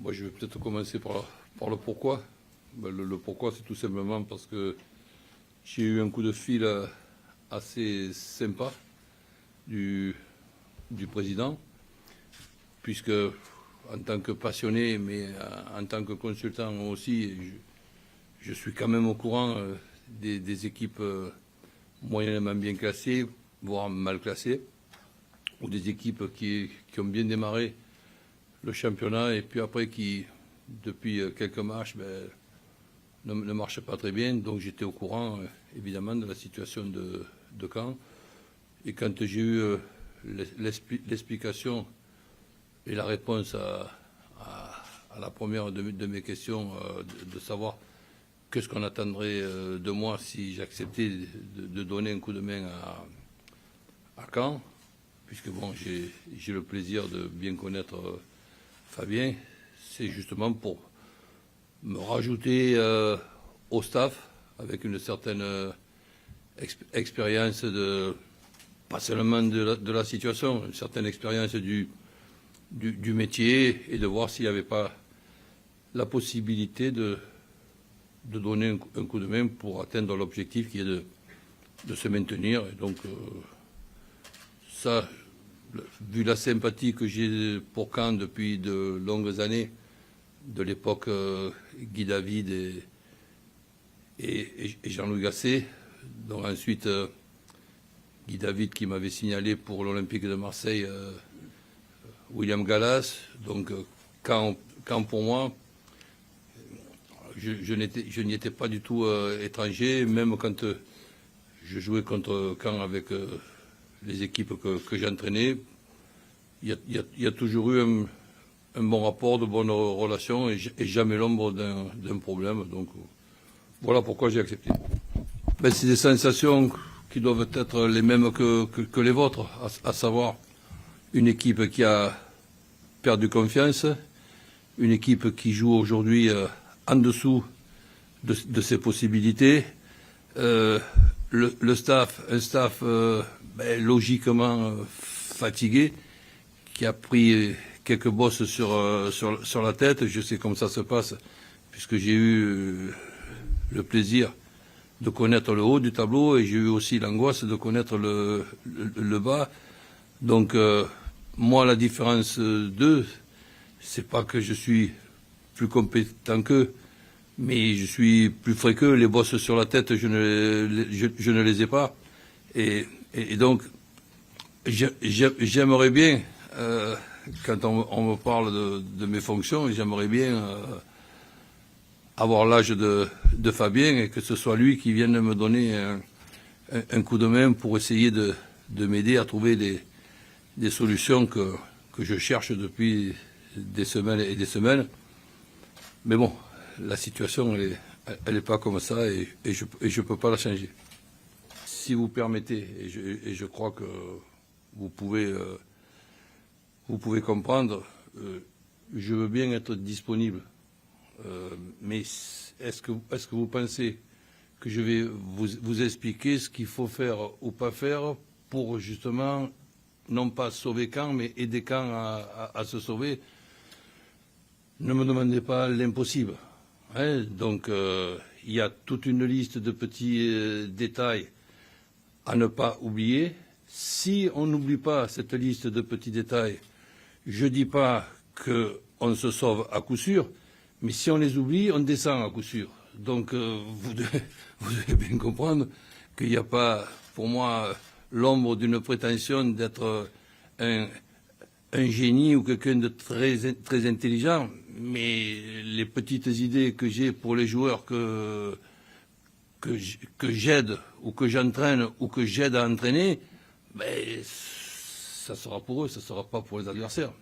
Moi, je vais peut-être commencer par le pourquoi. Ben, le pourquoi, c'est tout simplement parce que j'ai eu un coup de fil assez sympa du président, puisque en tant que passionné, mais en tant que consultant aussi, je suis quand même au courant des équipes moyennement bien classées, voire mal classées, ou des équipes qui ont bien démarré le championnat et puis après qui, depuis quelques matchs, ne marchent pas très bien. Donc j'étais au courant, évidemment, de la situation de Caen. Et quand j'ai eu l'explication et la réponse à la première de mes questions, de savoir qu'est-ce qu'on attendrait de moi si j'acceptais de donner un coup de main à Caen, puisque bon, j'ai le plaisir de bien connaître Fabien, c'est justement pour me rajouter au staff avec une certaine expérience pas seulement de la situation, une certaine expérience du métier, et de voir s'il n'y avait pas la possibilité de donner un coup de main pour atteindre l'objectif qui est de se maintenir. Et donc ça, vu la sympathie que j'ai pour Caen depuis de longues années, de l'époque Guy David et Jean-Louis Gasset, donc ensuite Guy David qui m'avait signalé pour l'Olympique de Marseille William Gallas, donc Caen pour moi, je n'y étais pas du tout étranger, même quand je jouais contre Caen avec les équipes que j'entraînais. Il y a toujours eu un bon rapport, de bonnes relations et jamais l'ombre d'un problème. Donc voilà pourquoi j'ai accepté. C'est des sensations qui doivent être les mêmes que les vôtres, à savoir une équipe qui a perdu confiance, une équipe qui joue aujourd'hui en dessous de ses possibilités, un staff logiquement fatigué, qui a pris quelques bosses sur la tête. Je sais comment ça se passe, puisque j'ai eu le plaisir de connaître le haut du tableau et j'ai eu aussi l'angoisse de connaître le bas. Donc, moi, la différence d'eux, c'est pas que je suis plus compétent qu'eux, mais je suis plus frais qu'eux. Les bosses sur la tête, je ne les ai pas. Et donc, j'aimerais bien, quand on me parle de mes fonctions, j'aimerais bien avoir l'âge de Fabien et que ce soit lui qui vienne me donner un coup de main pour essayer de m'aider à trouver des solutions que je cherche depuis des semaines et des semaines. Mais bon, la situation, elle est pas comme ça et je peux pas la changer. Si vous permettez, et je crois que vous pouvez comprendre, je veux bien être disponible. Mais est-ce que vous pensez que je vais vous expliquer ce qu'il faut faire ou pas faire pour justement, non pas sauver Caen, mais aider Caen à se sauver? Ne me demandez pas l'impossible. Hein? Donc, il y a toute une liste de petits détails à ne pas oublier. Si on n'oublie pas cette liste de petits détails, je ne dis pas qu'on se sauve à coup sûr, mais si on les oublie, on descend à coup sûr. Donc, vous devez bien comprendre qu'il n'y a pas, pour moi, l'ombre d'une prétention d'être un génie ou quelqu'un de très intelligent, mais les petites idées que j'ai pour les joueurs que j'aide ou que j'entraîne ou que j'aide à entraîner, ça sera pour eux, ça ne sera pas pour les adversaires.